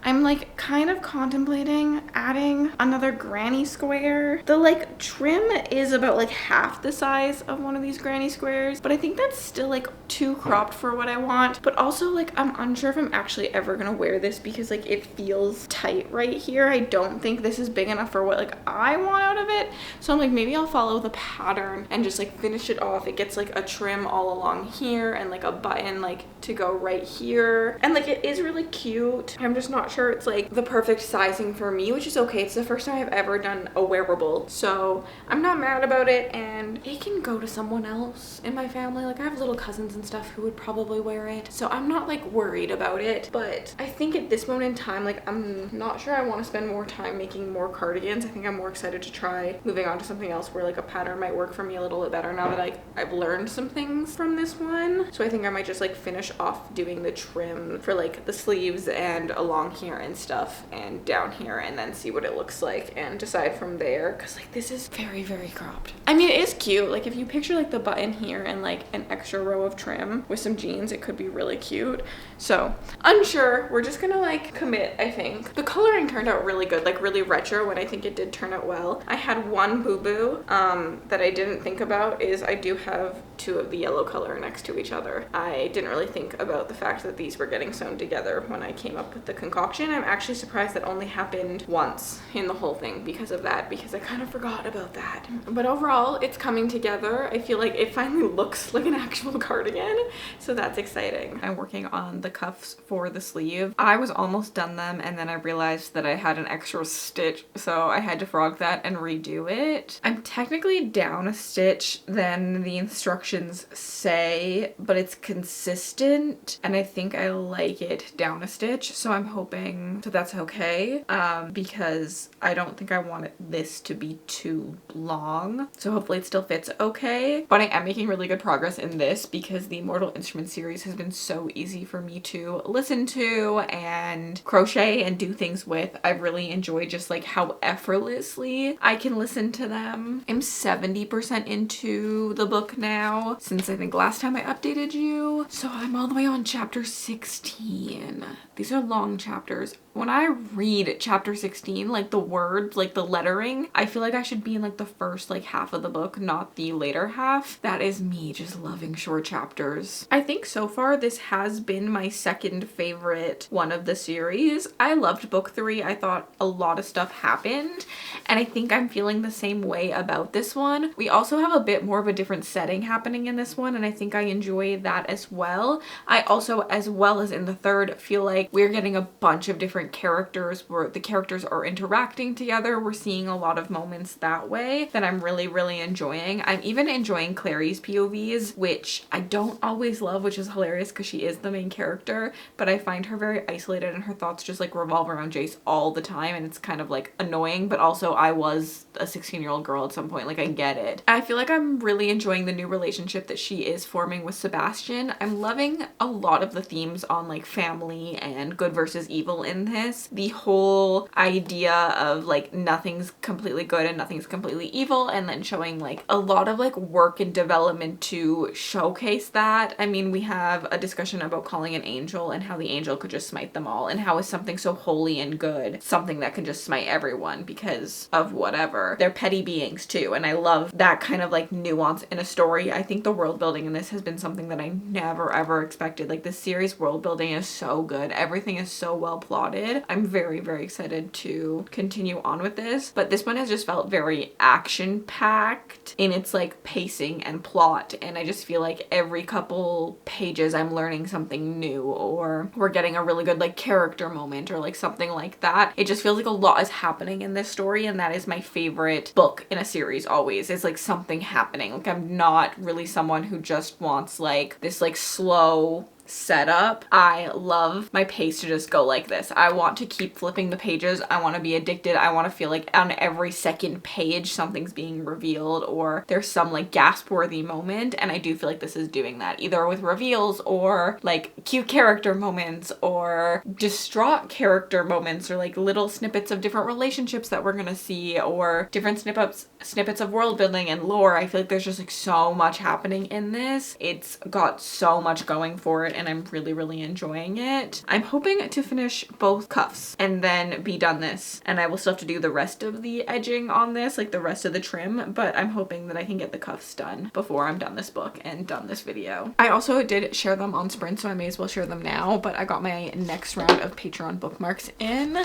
I'm like kind of contemplating adding another granny square. The like trim is about like half the size of one of these granny squares, but I think that's still like too cropped for what I want. But also like I'm unsure if I'm actually ever gonna wear this because like it feels tight right here. I don't think this is big enough for what like I want out of it. So I'm like, maybe I'll follow the pattern and just like finish it off. It gets like a trim all along here and like a button like to go right here, and like it is really cute. I'm just not sure it's like the perfect sizing for me, which is okay. It's the first time I've ever done a wearable, so I'm not mad about it, and it can go to someone else in my family. Like I have little cousins and stuff who would probably wear it, so I'm not like worried about it. But I think at this moment in time, like I'm not sure I want to spend more time making more cardigans. I think I'm more excited to try moving on to something else where like a pattern might work for me a little bit better now that I've learned some things from this one. So I think I might just like finish off doing the trim for like the sleeves and along here and stuff and down here, and then see what it looks like and decide from there, because like this is very, very cropped. I mean, it is cute. Like if you picture like the button here and like an extra row of trim with some jeans, it could be really cute. So unsure. We're just gonna like commit. I think the coloring turned out really good, like really retro, when I think it did turn out well. I had one boo-boo that I didn't think about is I do have 2 of the yellow color next to each other. I didn't really think about the fact that these were getting sewn together when I came up with the concoction. I'm actually surprised that only happened once in the whole thing because of that, because I kind of forgot about that. But overall, it's coming together. I feel like it finally looks like an actual cardigan, so that's exciting. I'm working on the cuffs for the sleeve. I was almost done them, and then I realized that I had an extra stitch, so I had to frog that and redo it. I'm technically down a stitch than the instructions say, but it's consistent, and I think I like it down a stitch, so I'm hoping that that's okay, because I don't think I want this to be too long. So hopefully it still fits okay. But I am making really good progress in this because the Mortal Instruments series has been so easy for me to listen to and crochet and do things with. I've really enjoyed just like how effortlessly I can listen to them. I'm 70% into the book now since I think last time I updated you. So I'm all the way on chapter 16. These are long chapters. When I read chapter 16, like the words, like the lettering, I feel like I should be in like the first like half of the book, not the later half. That is me just loving short chapters. I think so far this has been my second favorite one of the series. I loved book 3. I thought a lot of stuff happened, and I think I'm feeling the same way about this one. We also have a bit more of a different setting happening in this one, and I think I enjoy that as well. I also, as well as in the third, feel like we're getting a bunch of different characters where the characters are interacting together. We're seeing a lot of moments that way that I'm really enjoying. I'm even enjoying Clary's POVs, which I don't always love, which is hilarious because she is the main character, but I find her very isolated and her thoughts just like revolve around Jace all the time, and it's kind of like annoying, but also I was a 16-year-old girl at some point, like I get it. I feel like I'm really enjoying the new relationship that she is forming with Sebastian. I'm loving a lot of the themes on like family and good versus evil in this. The whole idea of like nothing's completely good and nothing's completely evil, and then showing like a lot of like work and development to showcase that. I mean, we have a discussion about calling an angel and how the angel could just smite them all, and how is something so holy and good something that can just smite everyone because of whatever. They're petty beings too, and I love that kind of like nuance in a story. I think the world building in this has been something that I never ever expected. Like this series world building is so good. Everything is so well plotted. I'm very excited to continue on with this, but this one has just felt very action packed in its like pacing and plot, and I just feel like every couple pages I'm learning something new, or we're getting a really good like character moment or like something like that. It just feels like a lot is happening in this story, and that is my favorite book in a series always. It's like something happening. Like I'm not really someone who just wants like this like slow setup. I love my pace to just go like this. I want to keep flipping the pages. I want to be addicted. I want to feel like on every second page something's being revealed or there's some like gasp worthy moment, and I do feel like this is doing that either with reveals or like cute character moments or distraught character moments or like little snippets of different relationships that we're gonna see or different snippets of world building and lore. I feel like there's just like so much happening in this. It's got so much going for it, and I'm really enjoying it. I'm hoping to finish both cuffs and then be done this, and I will still have to do the rest of the edging on this, like the rest of the trim, but I'm hoping that I can get the cuffs done before I'm done this book and done this video. I also did share them on Sprint, so I may as well share them now, but I got my next round of Patreon bookmarks in.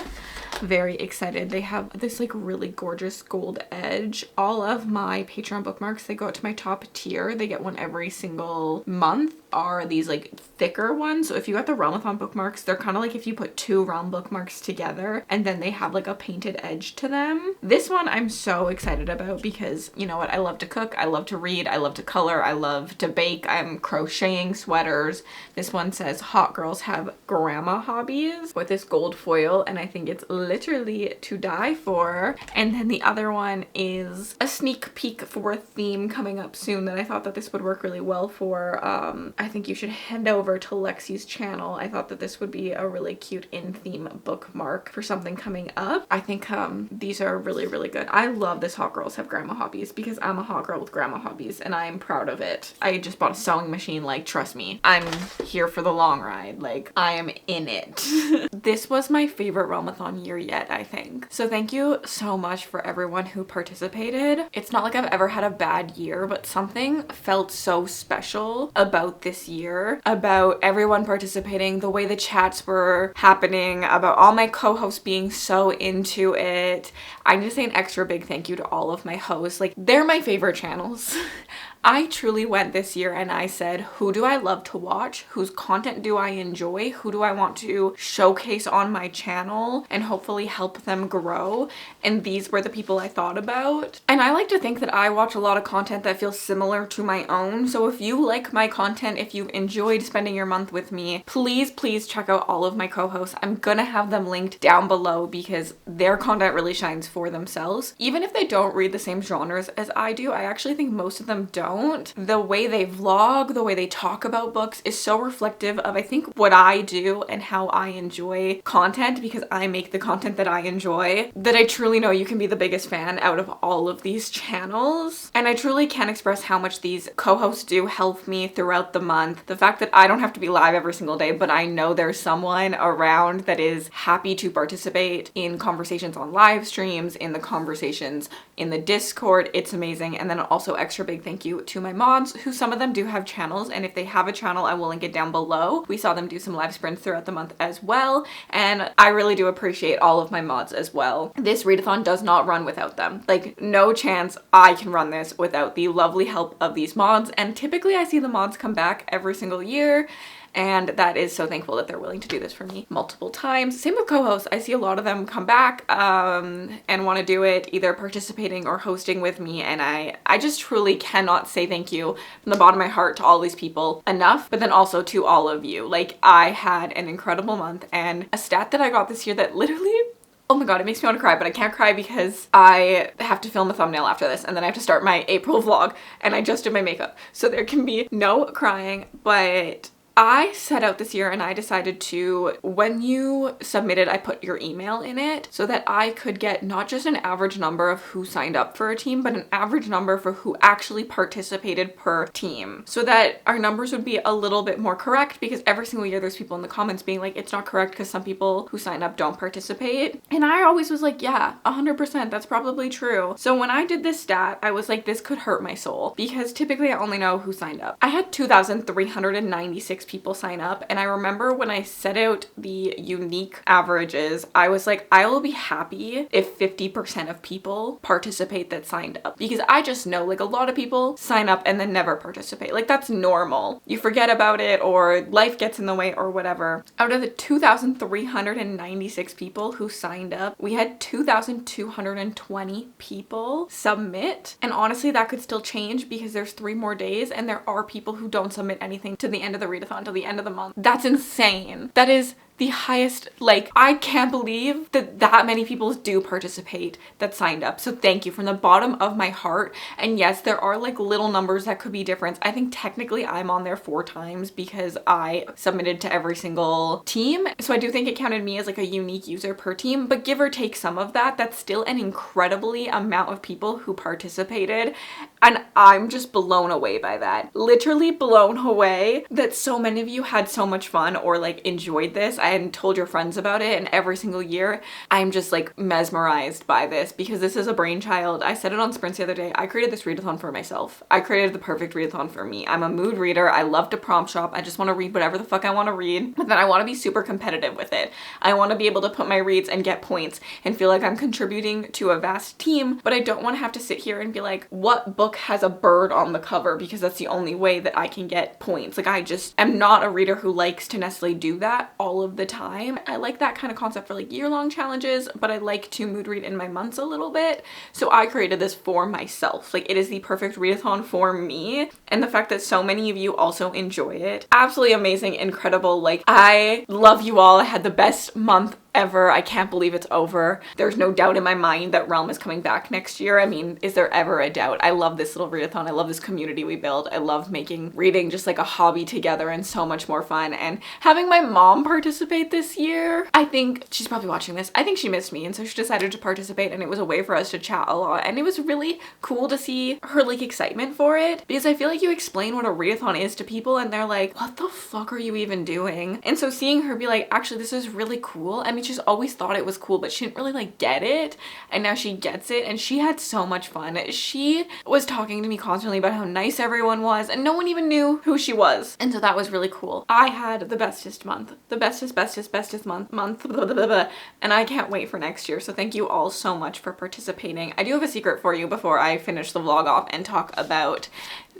Very excited. They have this like really gorgeous gold edge. All of my Patreon bookmarks, they go out to my top tier. They get one every single month, are these like thicker ones. So if you got the realmathon bookmarks, they're kind of like if you put two realm bookmarks together and then they have like a painted edge to them. This one I'm so excited about because you know what, I love to cook, I love to read, I love to color, I love to bake. I'm crocheting sweaters. This one says hot girls have grandma hobbies with this gold foil, and I think it's literally to die for. And then the other one is a sneak peek for a theme coming up soon that I thought that this would work really well for. I think you should head over to Lexi's channel. I thought that this would be a really cute in-theme bookmark for something coming up. I think these are really good. I love this hot girls have grandma hobbies because I'm a hot girl with grandma hobbies and I'm proud of it. I just bought a sewing machine, like trust me, I'm here for the long ride. Like I am in it. This was my favorite realmathon year yet, I think. So thank you so much for everyone who participated. It's not like I've ever had a bad year, but something felt so special about this year, about everyone participating, the way the chats were happening, about all my co-hosts being so into it. I need to say an extra big thank you to all of my hosts. Like they're my favorite channels. I truly went this year and I said, who do I love to watch? Whose content do I enjoy? Who do I want to showcase on my channel and hopefully help them grow? And these were the people I thought about. And I like to think that I watch a lot of content that feels similar to my own. So if you like my content, if you've enjoyed spending your month with me, please check out all of my co-hosts. I'm gonna have them linked down below because their content really shines for themselves. Even if they don't read the same genres as I do, I actually think most of them don't. The way they vlog, the way they talk about books is so reflective of, I think, what I do and how I enjoy content, because I make the content that I enjoy, that I truly know you can be the biggest fan out of all of these channels. And I truly can't express how much these co-hosts do help me throughout the month. The fact that I don't have to be live every single day, but I know there's someone around that is happy to participate in conversations on live streams, in the conversations in the Discord. It's amazing. And then also extra big thank you to my mods, who some of them do have channels, and if they have a channel, I will link it down below. We saw them do some live sprints throughout the month as well, and I really do appreciate all of my mods as well. This readathon does not run without them. Like, no chance I can run this without the lovely help of these mods, and typically I see the mods come back every single year, and that is so thankful that they're willing to do this for me multiple times. Same with co-hosts. I see a lot of them come back and want to do it, either participating or hosting with me, and I just truly cannot say thank you from the bottom of my heart to all these people enough, but then also to all of you. Like, I had an incredible month, and a stat that I got this year that literally, oh my god, it makes me want to cry, but I can't cry because I have to film a thumbnail after this, and then I have to start my April vlog, and I just did my makeup, so there can be no crying. But I set out this year and I decided to, when you submitted, I put your email in it so that I could get not just an average number of who signed up for a team, but an average number for who actually participated per team, so that our numbers would be a little bit more correct, because every single year there's people in the comments being like, it's not correct because some people who sign up don't participate. And I always was like, yeah, 100%, that's probably true. So when I did this stat, I was like, this could hurt my soul, because typically I only know who signed up. I had 2,396 people sign up, and I remember when I set out the unique averages, I was like, I will be happy if 50% of people participate that signed up, because I just know, like, a lot of people sign up and then never participate. Like, that's normal. You forget about it, or life gets in the way, or whatever. Out of the 2,396 people who signed up, we had 2,220 people submit, and honestly that could still change because there's 3 more days and there are people who don't submit anything to the end of the readathon, till the end of the month. That's insane. That is the highest, like, I can't believe that that many people do participate that signed up. So thank you from the bottom of my heart. And yes, there are like little numbers that could be different. I think technically I'm on there 4 times because I submitted to every single team. So I do think it counted me as like a unique user per team, but give or take some of that, that's still an incredibly amount of people who participated. And I'm just blown away by that. Literally blown away that so many of you had so much fun or like enjoyed this and told your friends about it. And every single year, I'm just like mesmerized by this, because this is a brainchild. I said it on Sprints the other day. I created this readathon for myself. I created the perfect readathon for me. I'm a mood reader. I love to prompt shop. I just want to read whatever the fuck I want to read. But then I want to be super competitive with it. I want to be able to put my reads and get points and feel like I'm contributing to a vast team, but I don't want to have to sit here and be like, what book has a bird on the cover, because that's the only way that I can get points. Like, I just am not a reader who likes to necessarily do that all of the time. I like that kind of concept for like year-long challenges, but I like to mood read in my months a little bit. So I created this for myself. Like, it is the perfect readathon for me. And the fact that so many of you also enjoy it, absolutely amazing, incredible. Like, I love you all. I had the best month ever. I can't believe it's over. There's no doubt in my mind that Realm is coming back next year. I mean, is there ever a doubt? I love this little readathon. I love this community we build. I love making reading just like a hobby together and so much more fun. And having my mom participate this year, I think she's probably watching this. I think she missed me, and so she decided to participate, and it was a way for us to chat a lot. And it was really cool to see her like excitement for it, because I feel like you explain what a readathon is to people and they're like, what the fuck are you even doing? And so seeing her be like, actually, this is really cool. I mean, she's always thought it was cool, but she didn't really like get it, and now she gets it, and she had so much fun. She was talking to me constantly about how nice everyone was, and no one even knew who she was, and so that was really cool. I had the bestest month, the bestest month, blah, blah, blah, blah, and I can't wait for next year. So thank you all so much for participating. I do have a secret for you before I finish the vlog off and talk about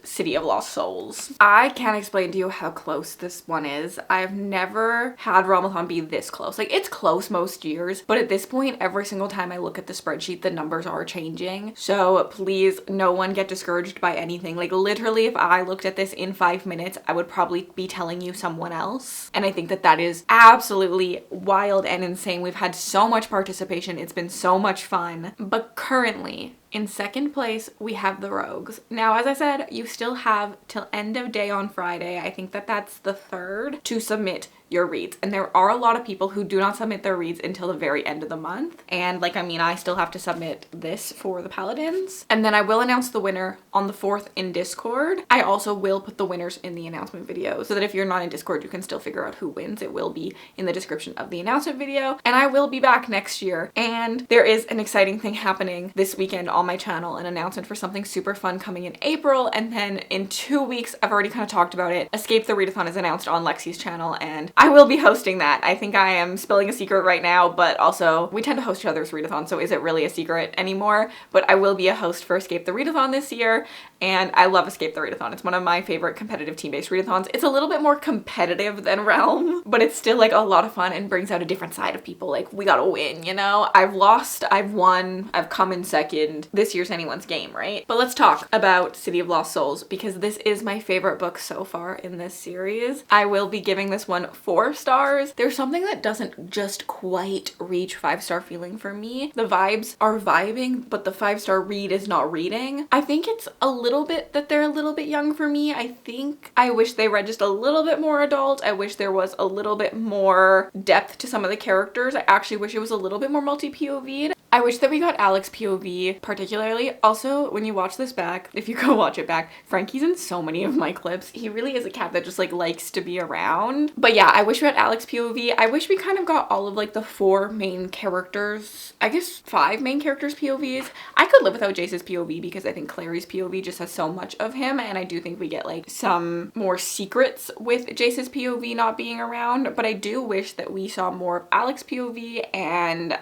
City of Lost Souls. I can't explain to you how close this one is. I've never had realmathon be this close. Like, it's close most years, but at this point, every single time I look at the spreadsheet, the numbers are changing. So please, no one get discouraged by anything. Like, literally, if I looked at this in 5 minutes, I would probably be telling you someone else. And I think that that is absolutely wild and insane. We've had so much participation. It's been so much fun. But currently, in second place, we have the Rogues. Now, as I said, you still have till end of day on Friday, I think that that's the 3rd, to submit your reads. And there are a lot of people who do not submit their reads until the very end of the month. And like, I mean, I still have to submit this for the Paladins. And then I will announce the winner on the 4th in Discord. I also will put the winners in the announcement video so that if you're not in Discord, you can still figure out who wins. It will be in the description of the announcement video. And I will be back next year. And there is an exciting thing happening this weekend on my channel, an announcement for something super fun coming in April. And then in 2 weeks, I've already kind of talked about it, Escape the Readathon is announced on Lexi's channel, and I will be hosting that. I think I am spilling a secret right now, but also we tend to host each other's readathon, so is it really a secret anymore? But I will be a host for Escape the Readathon this year, and I love Escape the Readathon. It's one of my favorite competitive team-based readathons. It's a little bit more competitive than Realm, but it's still like a lot of fun and brings out a different side of people. Like, we gotta win, you know? I've lost, I've won, I've come in second. This year's anyone's game, right? But let's talk about City of Lost Souls, because this is my favorite book so far in this series. I will be giving this one 4 stars. There's something that doesn't just quite reach 5-star feeling for me. The vibes are vibing, but the 5-star read is not reading. I think it's a little bit that they're a little bit young for me. I think I wish they read just a little bit more adult. I wish there was a little bit more depth to some of the characters. I actually wish it was a little bit more multi-POV'd. I wish that we got Alex POV particularly. Also, when you watch this back, if you go watch it back, Frankie's in so many of my clips. He really is a cat that just like likes to be around. But yeah, I wish we had Alex POV. I wish we kind of got all of like the 4 main characters, I guess 5 main characters POVs. I could live without Jace's POV because I think Clary's POV just has so much of him, and I do think we get like some more secrets with Jace's POV not being around. But I do wish that we saw more of Alex POV and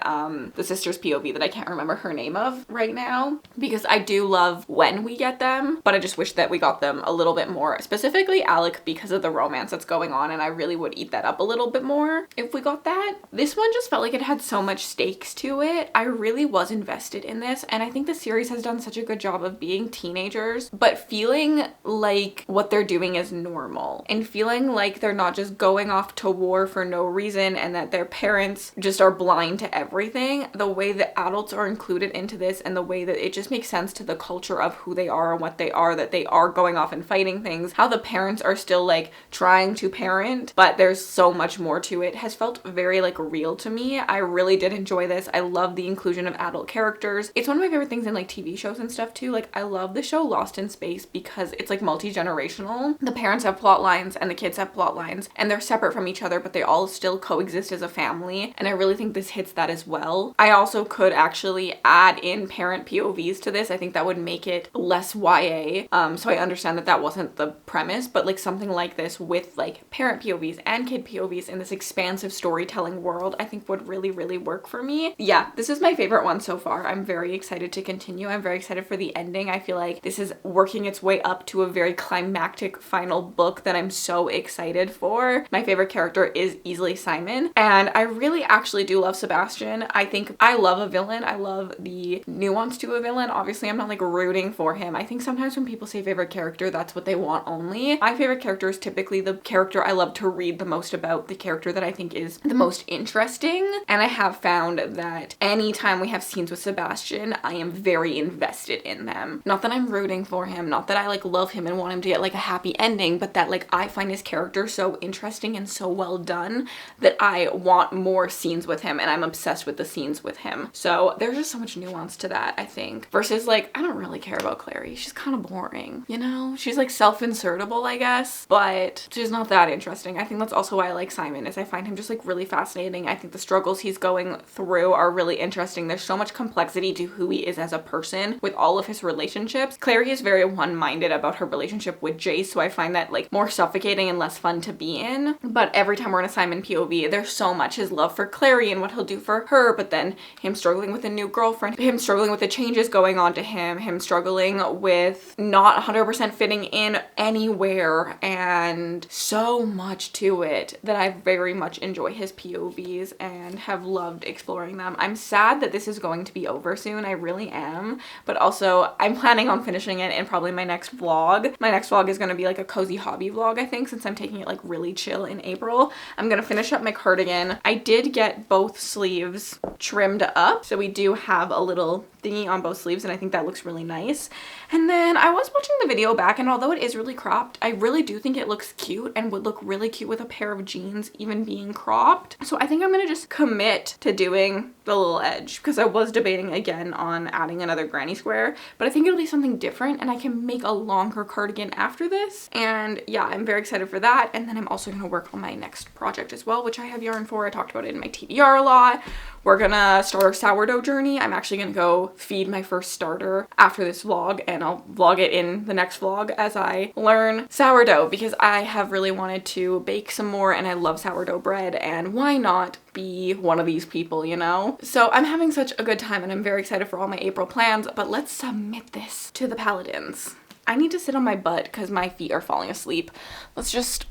the sister's POV that I can't remember her name of right now, because I do love when we get them, but I just wish that we got them a little bit more, specifically Alec, because of the romance that's going on, and I really would eat that up a little bit more if we got that. This one just felt like it had so much stakes to it. I really was invested in this, and I think the series has done such a good job of being teenagers, but feeling like what they're doing is normal, and feeling like they're not just going off to war for no reason, and that their parents just are blind to everything. The way that adults are included into this, and the way that it just makes sense to the culture of who they are and what they are, that they are going off and fighting things, how the parents are still like trying to parent, but there's so much more to it, has felt very like real to me. I really did enjoy this. I love the inclusion of adult characters. It's one of my favorite things in like TV shows and stuff too. Like, I love the show Lost in Space because it's like multi-generational. The parents have plot lines and the kids have plot lines, and they're separate from each other, but they all still coexist as a family, and I really think this hits that as well. I also could actually add in parent POVs to this. I think that would make it less YA. So I understand that that wasn't the premise, but like something like this with like parent POVs and kid POVs in this expansive storytelling world, I think would really, really work for me. Yeah, this is my favorite one so far. I'm very excited to continue. I'm very excited for the ending. I feel like this is working its way up to a very climactic final book that I'm so excited for. My favorite character is easily Simon, and I really actually do love Sebastian. I think I love a villain. I love the nuance to a villain. Obviously, I'm not like rooting for him. I think sometimes when people say favorite character, that's what they want only. My favorite character is typically the character I love to read the most about, the character that I think is the most interesting. And I have found that anytime we have scenes with Sebastian, I am very invested in them. Not that I'm rooting for him, not that I like love him and want him to get like a happy ending, but that like I find his character so interesting and so well done that I want more scenes with him, and I'm obsessed with the scenes with him. So there's just so much nuance to that, I think. Versus like, I don't really care about Clary. She's kind of boring, you know? She's like self-insertable, I guess, but she's not that interesting. I think that's also why I like Simon, is I find him just like really fascinating. I think the struggles he's going through are really interesting. There's so much complexity to who he is as a person with all of his relationships. Clary is very one-minded about her relationship with Jace, so I find that like more suffocating and less fun to be in. But every time we're in a Simon POV, there's so much his love for Clary and what he'll do for her, but then him struggling struggling with a new girlfriend, him struggling with the changes going on to him struggling with not 100% fitting in anywhere, and so much to it that I very much enjoy his POVs and have loved exploring them. I'm sad that this is going to be over soon. I really am. But also I'm planning on finishing it in probably my next vlog. My next vlog is going to be like a cozy hobby vlog, I think, since I'm taking it like really chill in April. I'm going to finish up my cardigan. I did get both sleeves trimmed up, so we do have a little thingy on both sleeves, and I think that looks really nice. And then I was watching the video back, and although it is really cropped, I really do think it looks cute and would look really cute with a pair of jeans even being cropped. So I think I'm gonna just commit to doing the little edge, because I was debating again on adding another granny square, but I think it'll be something different and I can make a longer cardigan after this. And yeah, I'm very excited for that. And then I'm also gonna work on my next project as well, which I have yarn for. I talked about it in my TBR a lot. We're gonna start our sourdough journey. I'm actually gonna go feed my first starter after this vlog, and I'll vlog it in the next vlog as I learn sourdough, because I have really wanted to bake some more and I love sourdough bread, and why not be one of these people, you know? So I'm having such a good time and I'm very excited for all my April plans, but let's submit this to the paladins. I need to sit on my butt because my feet are falling asleep. Let's just...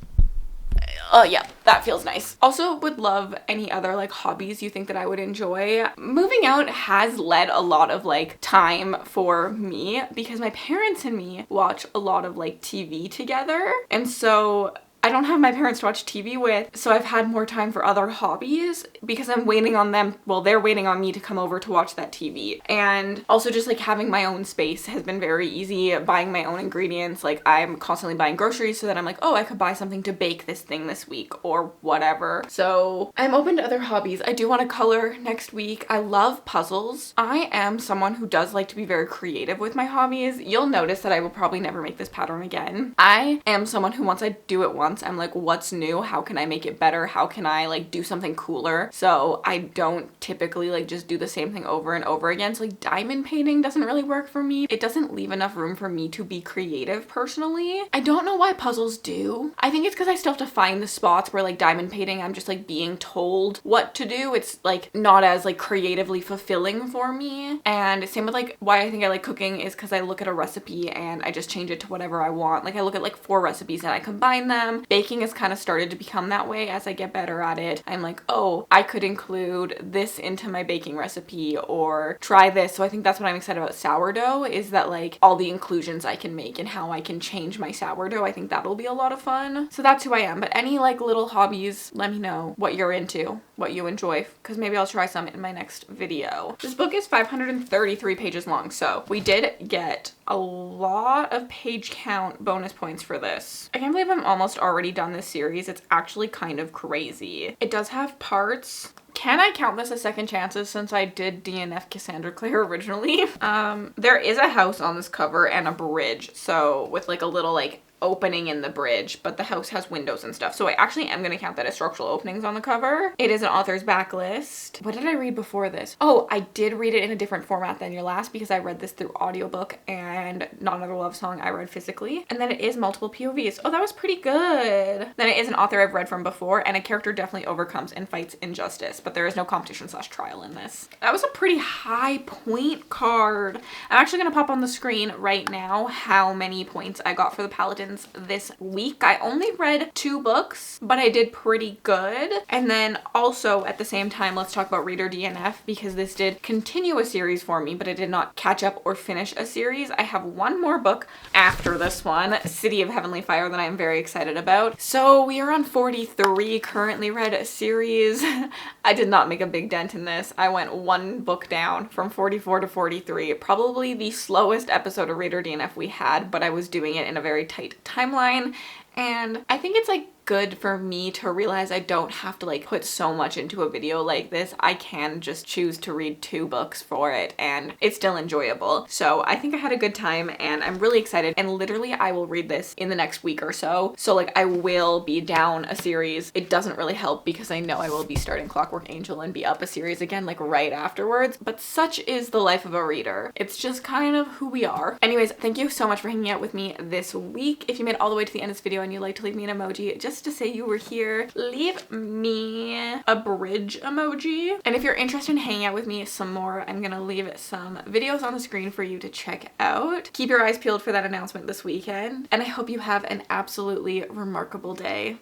yeah, that feels nice. Also would love any other like hobbies you think that I would enjoy. Moving out has led a lot of like time for me because my parents and me watch a lot of like TV together, and so I don't have my parents to watch TV with, so I've had more time for other hobbies because I'm waiting on them. Well, they're waiting on me to come over to watch that TV. And also just like having my own space has been very easy, buying my own ingredients. Like I'm constantly buying groceries so that I'm like, oh, I could buy something to bake this thing this week or whatever. So I'm open to other hobbies. I do want to color next week. I love puzzles. I am someone who does like to be very creative with my hobbies. You'll notice that I will probably never make this pattern again. I am someone who once I do it once, I'm like, what's new? How can I make it better? How can I like do something cooler? So I don't typically like just do the same thing over and over again. So like diamond painting doesn't really work for me. It doesn't leave enough room for me to be creative personally. I don't know why puzzles do. I think it's because I still have to find the spots where like diamond painting, I'm just like being told what to do. It's like not as like creatively fulfilling for me. And same with like why I think I like cooking is because I look at a recipe and I just change it to whatever I want. Like I look at like 4 recipes and I combine them. Baking has kind of started to become that way as I get better at it. I'm like, oh, I could include this into my baking recipe or try this. So I think that's what I'm excited about sourdough, is that like all the inclusions I can make and how I can change my sourdough. I think that'll be a lot of fun. So that's who I am. But any like little hobbies, let me know what you're into, what you enjoy, because maybe I'll try some in my next video. This book is 533 pages long, so we did get a lot of page count bonus points for this. I can't believe I'm almost already done this series. It's actually kind of crazy. It does have parts. Can I count this as second chances since I did DNF Cassandra Clare originally? There is a house on this cover and a bridge, so with like a little like opening in the bridge, but the house has windows and stuff. So I actually am going to count that as structural openings on the cover. It is an author's backlist. What did I read before this? Oh, I did read it in a different format than your last because I read this through audiobook, and Not Another Love Song I read physically. And then it is multiple POVs. Oh, that was pretty good. Then it is an author I've read from before, and a character definitely overcomes and fights injustice, but there is no competition/trial in this. That was a pretty high point card. I'm actually going to pop on the screen right now how many points I got for the Paladins this week. I only read 2 books, but I did pretty good. And then also at the same time, let's talk about Reader DNF, because this did continue a series for me, but it did not catch up or finish a series. I have one more book after this one, City of Heavenly Fire, that I'm very excited about. So we are on 43 currently read series. I did not make a big dent in this. I went 1 book down from 44 to 43. Probably the slowest episode of Reader DNF we had, but I was doing it in a very tight timeline, and I think it's like good for me to realize I don't have to like put so much into a video like this. I can just choose to read 2 books for it and it's still enjoyable. So I think I had a good time and I'm really excited, and literally I will read this in the next week or so. So like I will be down a series. It doesn't really help because I know I will be starting Clockwork Angel and be up a series again like right afterwards, but such is the life of a reader. It's just kind of who we are. Anyways, thank you so much for hanging out with me this week. If you made it all the way to the end of this video and you'd like to leave me an emoji, just just to say you were here, leave me a bridge emoji. And if you're interested in hanging out with me some more, I'm gonna leave some videos on the screen for you to check out. Keep your eyes peeled for that announcement this weekend, and I hope you have an absolutely remarkable day.